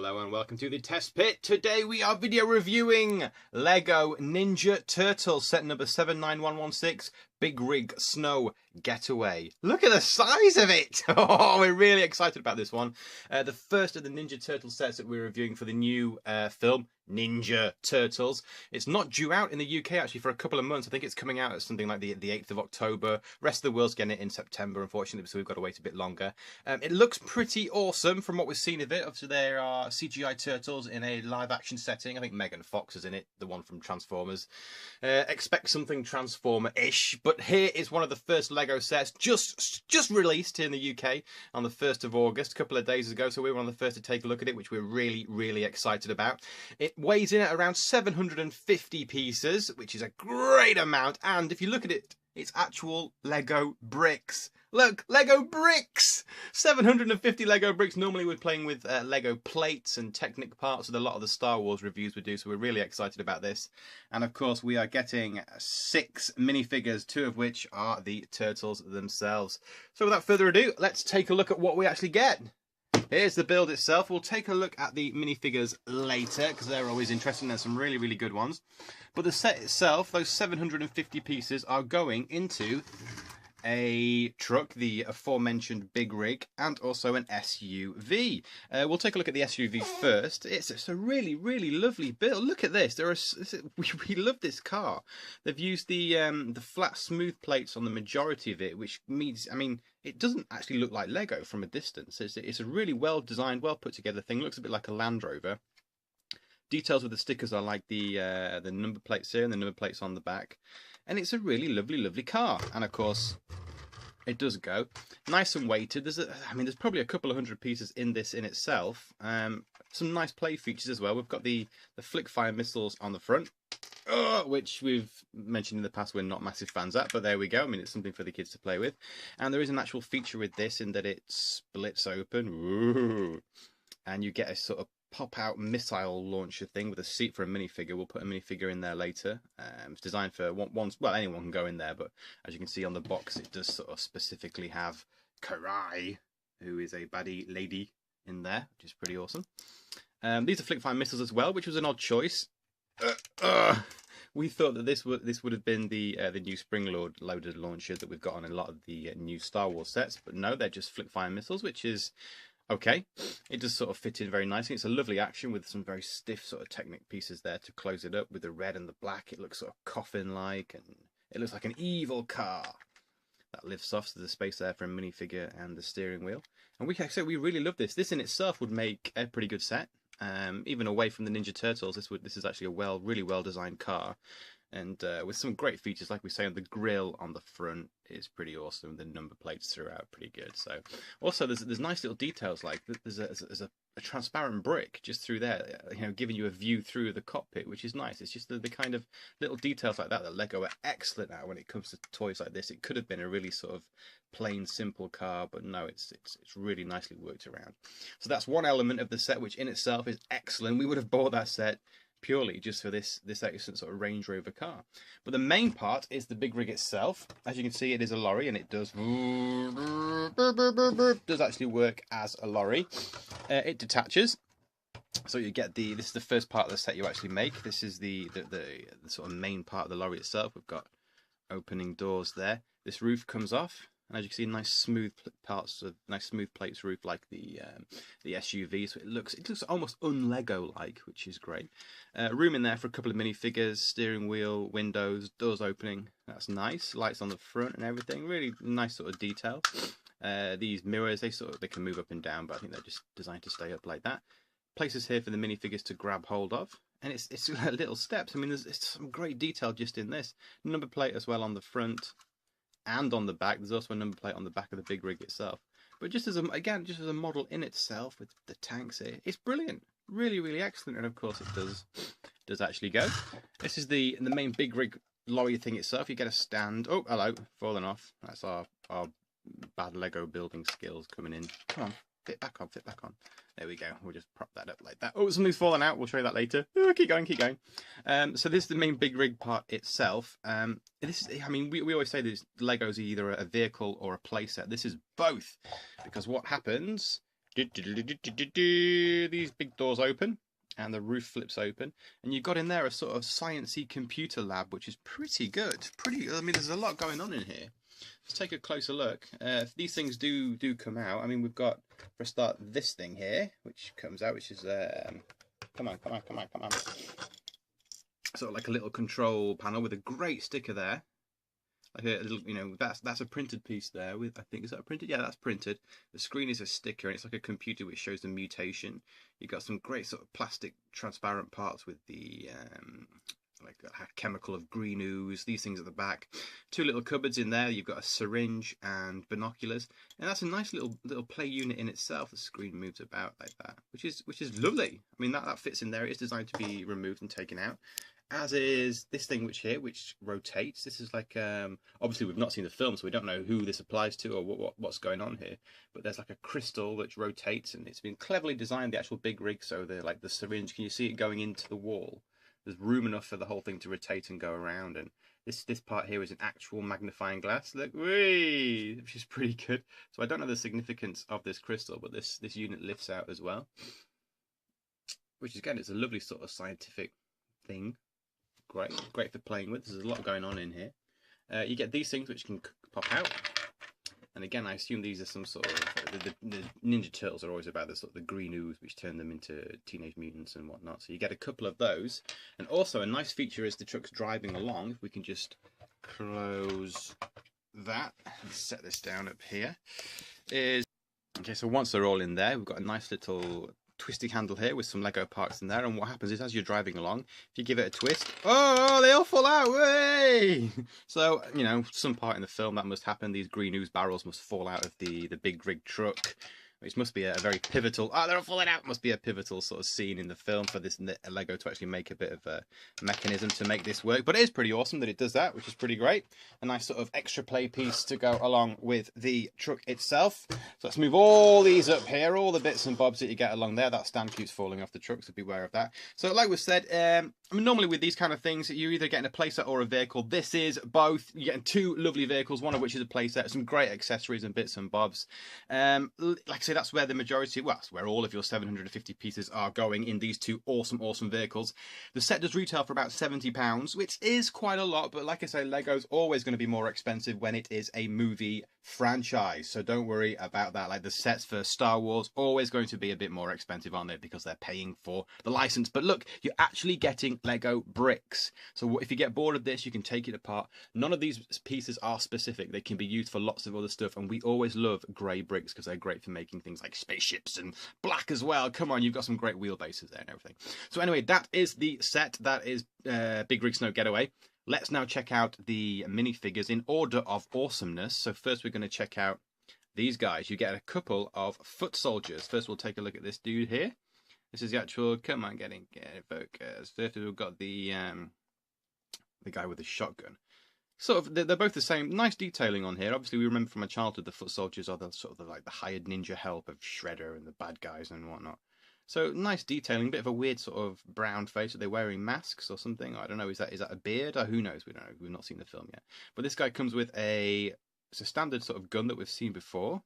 Hello and welcome to the test pit. Today we are video reviewing Lego Ninja Turtles set number 79116, Big Rig Snow Getaway. Look at the size of it! Oh, we're really excited about this one. The first of the Ninja Turtle sets that we're reviewing for the new film, Ninja Turtles. It's not due out in the UK actually for a couple of months. I think it's coming out at something like the 8th of October. Rest of the world's getting it in September, unfortunately, so we've got to wait a bit longer. It looks pretty awesome from what we've seen of it. Obviously, there are CGI turtles in a live-action setting. I think Megan Fox is in it, the one from Transformers. Expect something Transformer-ish, but here is one of the first Lego sets just released here in the UK on the 1st of August, a couple of days ago, so we were one of the first to take a look at it, which we're really excited about. It weighs in at around 750 pieces, which is a great amount, and if you look at it, it's actual Lego bricks. Look, Lego bricks! 750 Lego bricks. Normally we're playing with Lego plates and Technic parts with a lot of the Star Wars reviews we do, so we're really excited about this. And of course we are getting 6 minifigures, 2 of which are the turtles themselves. So without further ado, let's take a look at what we actually get. Here's the build itself. We'll take a look at the minifigures later because they're always interesting. There's some really good ones. But the set itself, those 750 pieces, are going into a truck, the aforementioned Big Rig, and also an SUV. We'll take a look at the SUV first. It's a really lovely build. Look at this. We love this car. They've used the flat smooth plates on the majority of it, which means, I mean, it doesn't actually look like Lego from a distance. It's a really well designed, well put together thing. Looks a bit like a Land Rover. Details with the stickers are like the number plates here and the number plates on the back. And it's a really lovely car. And of course, it does go nice and weighted. There's probably a couple of hundred pieces in this in itself. Some nice play features as well. We've got the flick fire missiles on the front, which we've mentioned in the past we're not massive fans at, but there we go. I mean, it's something for the kids to play with. And there is an actual feature with this in that it splits open. Ooh. And you get a sort of pop-out missile launcher thing with a seat for a minifigure. We'll put a minifigure in there later. It's designed for well, anyone can go in there, but as you can see on the box, it does sort of specifically have Karai, who is a baddie lady, in there, which is pretty awesome. These are flick-fire missiles as well, which was an odd choice. We thought that this would have been the new spring-loaded launcher that we've got on a lot of the new Star Wars sets, but no, they're just flick-fire missiles, which is okay. It does sort of fit in very nicely. It's a lovely action with some very stiff sort of Technic pieces there to close it up with the red and the black. It looks sort of coffin-like, and it looks like an evil car that lifts off. So there's space there for a minifigure and the steering wheel. And we really love this. This in itself would make a pretty good set. Even away from the Ninja Turtles, this is actually a really well designed car. And with some great features, like we say, on the grille on the front is pretty awesome. The number plates throughout pretty good. So also there's nice little details, like there's a transparent brick just through there, giving you a view through the cockpit, which is nice. It's just the kind of little details like that Lego are excellent at when it comes to toys like this. It could have been a really sort of plain simple car, but no, it's really nicely worked around. So that's one element of the set, which in itself is excellent. We would have bought that set purely just for this excellent sort of Range Rover car. But the main part is the Big Rig itself. As you can see, it is a lorry, and it does actually work as a lorry. It detaches, so you get this is the first part of the set you actually make. This is the sort of main part of the lorry itself. We've got opening doors there. This roof comes off. And as you can see, nice smooth plates roof like the SUV. So it looks almost un-Lego-like, which is great. Room in there for a couple of minifigures, steering wheel, windows, doors opening. That's nice. Lights on the front and everything. Really nice sort of detail. These mirrors, they can move up and down, but I think they're just designed to stay up like that. Places here for the minifigures to grab hold of. And it's little steps. I mean, there's some great detail just in this. Number plate as well on the front and on the back. There's also a number plate on the back of the Big Rig itself. But just as a model in itself with the tanks here, it's brilliant. Really excellent. And of course it does actually go. This is the main Big Rig lorry thing itself. You get a stand. Oh, hello, falling off. That's our bad Lego building skills coming in. Come on, fit back on. There we go. We'll just prop that up like that. Oh, something's fallen out. We'll show you that later. Oh, keep going. So this is the main Big Rig part itself. We always say this Lego's either a vehicle or a playset. This is both, because what happens These big doors open and the roof flips open, and you've got in there a sort of sciencey computer lab, which is pretty good. I mean, there's a lot going on in here. Let's take a closer look. These things do come out. I mean, we've got, for a start, this thing here, which comes out, which is come on. Sort of like a little control panel with a great sticker there. Like a little, you know, that's a printed piece there with, I think, is that printed? Yeah, that's printed. The screen is a sticker, and it's like a computer which shows the mutation. You've got some great sort of plastic transparent parts with the like a chemical of green ooze. These things at the back. Two little cupboards in there. You've got a syringe and binoculars, and that's a nice little play unit in itself. The screen moves about like that, which is lovely. I mean, that fits in there. It's designed to be removed and taken out. As is this thing which rotates. This is like, obviously we've not seen the film, so we don't know who this applies to or what's going on here. But there's like a crystal which rotates, and it's been cleverly designed, the actual big rig. So like the syringe, can you see it going into the wall? There's room enough for the whole thing to rotate and go around. And this part here is an actual magnifying glass. Look, whee, which is pretty good. So I don't know the significance of this crystal, but this unit lifts out as well, which again, it's a lovely sort of scientific thing. Great for playing with. There's a lot going on in here. You get these things which can pop out, and again, I assume these are some sort of the Ninja Turtles are always about the sort of the green ooze which turn them into teenage mutants and whatnot. So you get a couple of those, and also a nice feature is the truck's driving along. If we can just close that and set this down up here, is okay. So once they're all in there, we've got a nice little twisty handle here with some Lego parts in there, and what happens is as you're driving along, if you give it a twist, oh, they all fall out, way! So, you know, some part in the film that must happen. These green ooze barrels must fall out of the big rig truck, which must be a very pivotal, they're all falling out, must be a pivotal sort of scene in the film for this Lego to actually make a bit of a mechanism to make this work. But it is pretty awesome that it does that, which is pretty great. A nice sort of extra play piece to go along with the truck itself. So let's move all these up here, all the bits and bobs that you get along there. That stand keeps falling off the truck, so beware of that. So like we said, I mean, normally with these kind of things, you're either getting a playset or a vehicle. This is both. You're getting two lovely vehicles, one of which is a playset, some great accessories and bits and bobs. Like I say, that's where the majority, well, that's where all of your 750 pieces are going in these two awesome vehicles. The set does retail for about £70, which is quite a lot, but like I say, Lego's always going to be more expensive when it is a movie franchise, so don't worry about that. Like the sets for Star Wars, always going to be a bit more expensive, aren't they, because they're paying for the license. But look, you're actually getting Lego bricks, so if you get bored of this, you can take it apart. None of these pieces are specific. They can be used for lots of other stuff, and we always love grey bricks because they're great for making things like spaceships, and black as well. Come on, you've got some great wheelbases there and everything. So anyway, that is the set. That is Big Rig Snow Getaway. Let's now check out the minifigures in order of awesomeness. So first we're going to check out these guys. You get a couple of foot soldiers. First we'll take a look at this dude here. This is the actual, come on, get it focus. First we've got the guy with the shotgun. Sort of, they're both the same. Nice detailing on here. Obviously, we remember from our childhood the foot soldiers are the sort of like the hired ninja help of Shredder and the bad guys and whatnot. So nice detailing. Bit of a weird sort of brown face. Are they wearing masks or something? I don't know. Is that a beard? Or who knows? We don't know. We've not seen the film yet. But this guy comes with it's a standard sort of gun that we've seen before,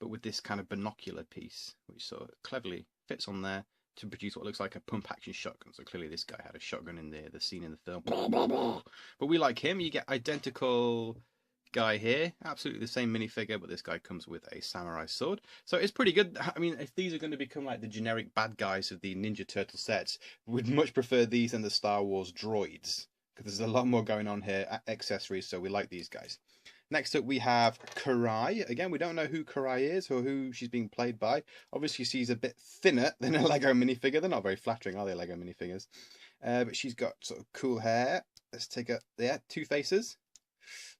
but with this kind of binocular piece, which sort of cleverly fits on there to produce what looks like a pump action shotgun. So clearly this guy had a shotgun in the scene in the film. But we like him. You get identical guy here, absolutely the same minifigure, but this guy comes with a samurai sword. So it's pretty good. I mean, if these are going to become like the generic bad guys of the Ninja Turtle sets, we'd much prefer these than the Star Wars droids, because there's a lot more going on here, accessories, so we like these guys. Next up we have Karai. Again, we don't know who Karai is or who she's being played by. Obviously she's a bit thinner than a Lego minifigure. They're not very flattering, are they, Lego minifigures? But she's got sort of cool hair. Let's take a, yeah, two faces.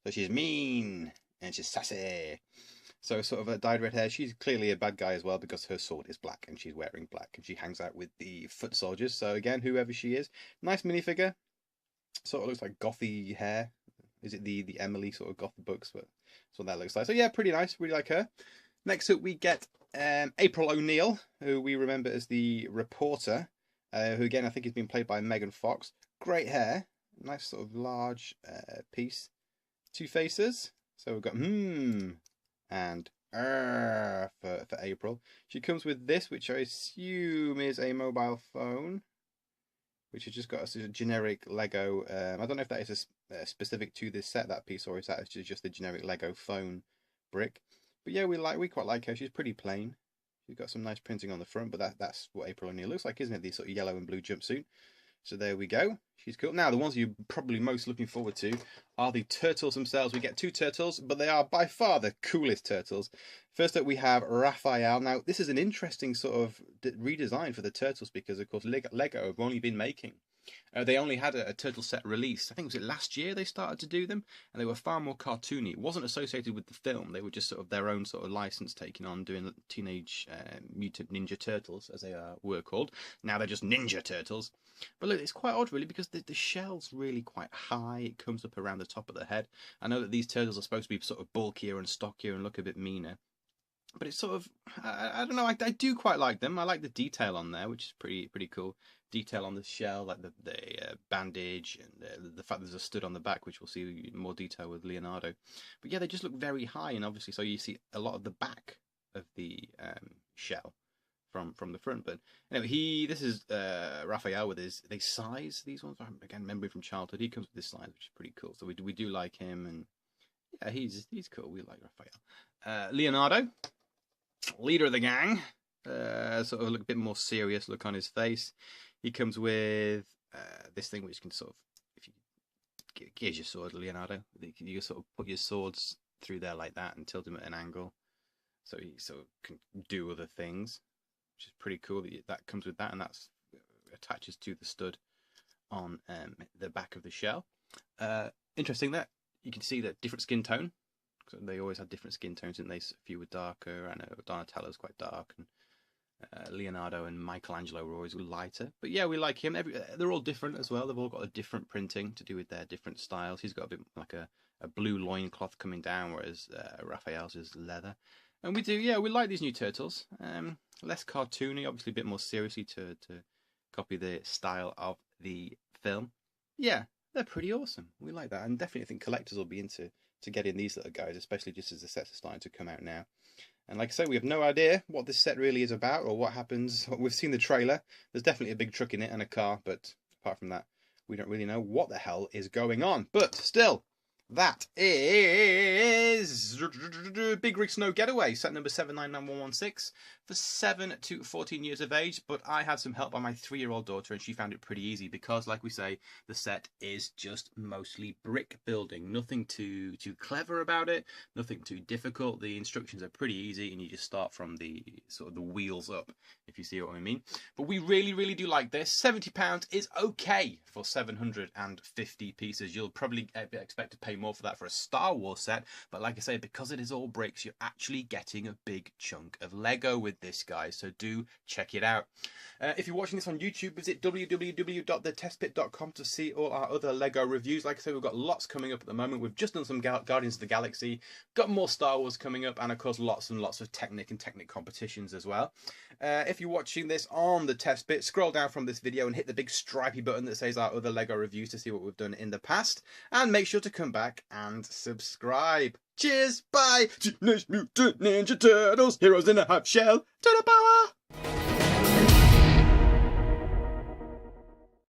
So she's mean and she's sassy. So sort of a dyed red hair. She's clearly a bad guy as well because her sword is black and she's wearing black and she hangs out with the foot soldiers. So again, whoever she is, nice minifigure. Sort of looks like gothy hair. Is it the Emily sort of goth books? But that's what that looks like. So yeah, pretty nice. Really like her. Next up we get April O'Neil, who we remember as the reporter, who again I think has been played by Megan Fox. Great hair. Nice sort of large piece. Two faces. So we've got and for April. She comes with this, which I assume is a mobile phone, which has just got a generic Lego. I don't know if that is specific to this set, that piece, or is that just a generic Lego phone brick. But yeah, we quite like her. She's pretty plain. She's got some nice printing on the front, but that's what April O'Neil looks like, isn't it? The sort of yellow and blue jumpsuit. So there we go. She's cool. Now, the ones you're probably most looking forward to are the turtles themselves. We get 2 turtles, but they are by far the coolest turtles. First up, we have Raphael. Now, this is an interesting sort of redesign for the turtles because, of course, Lego have only been making. They only had a turtle set released. I think was it last year they started to do them, and they were far more cartoony. It wasn't associated with the film. They were just sort of their own sort of license taking on doing Teenage Mutant Ninja Turtles, as they were called. Now they're just Ninja Turtles. But look, it's quite odd really because the shell's really quite high. It comes up around the top of the head. I know that these turtles are supposed to be sort of bulkier and stockier and look a bit meaner. But it's sort of, I don't know, I do quite like them. I like the detail on there, which is pretty cool. Detail on the shell, like the bandage, and the fact there's a stud on the back, which we'll see in more detail with Leonardo. But yeah, they just look very high, and obviously, so you see a lot of the back of the shell from the front. But anyway, this is Raphael with they size these ones. Again, memory from childhood. He comes with this size, which is pretty cool. So we do like him, and yeah, he's cool. We like Raphael. Leonardo, leader of the gang, sort of look a bit more serious look on his face. He comes with this thing which can sort of, if you here's your sword, Leonardo. You can sort of put your swords through there like that and tilt them at an angle, so he sort of can do other things, which is pretty cool. That comes with that, and that's attaches to the stud on the back of the shell. Interesting that you can see that different skin tone. So they always had different skin tones, and a few were darker. I know Donatello's quite dark, and Leonardo and Michelangelo were always lighter. But yeah, we like him. They're all different as well. They've all got a different printing to do with their different styles. He's got a bit like a blue loincloth coming down, whereas Raphael's is leather. And we like these new turtles. Less cartoony, obviously a bit more seriously to copy the style of the film. Yeah, they're pretty awesome. We like that, and definitely think collectors will be into getting these little guys, especially just as the sets are starting to come out now. And like I say, we have no idea what this set really is about or what happens. We've seen the trailer. There's definitely a big truck in it and a car, but apart from that, we don't really know what the hell is going on. But still, that is Big Rig Snow Getaway, set number 799116, for 7 to 14 years of age. But I had some help by my 3-year-old daughter, and she found it pretty easy because, like we say, the set is just mostly brick building. Nothing too clever about it, nothing too difficult. The instructions are pretty easy, and you just start from the sort of the wheels up, if you see what I mean. But we really do like this. £70 is okay for 750 pieces. You'll probably expect to pay more for that for a Star Wars set, but like I say, because it is all bricks, you're actually getting a big chunk of Lego with this, guys, so do check it out. If you're watching this on YouTube, visit www.thetestpit.com to see all our other Lego reviews. Like I say, we've got lots coming up at the moment. We've just done some Guardians of the Galaxy, got more Star Wars coming up, and of course lots and lots of Technic competitions as well. If you're watching this on the Test Pit, scroll down from this video and hit the big stripy button that says our other Lego reviews to see what we've done in the past, and make sure to come back and subscribe. Cheers, bye! Teenage Mutant Ninja Turtles, heroes in a half shell, turtle power!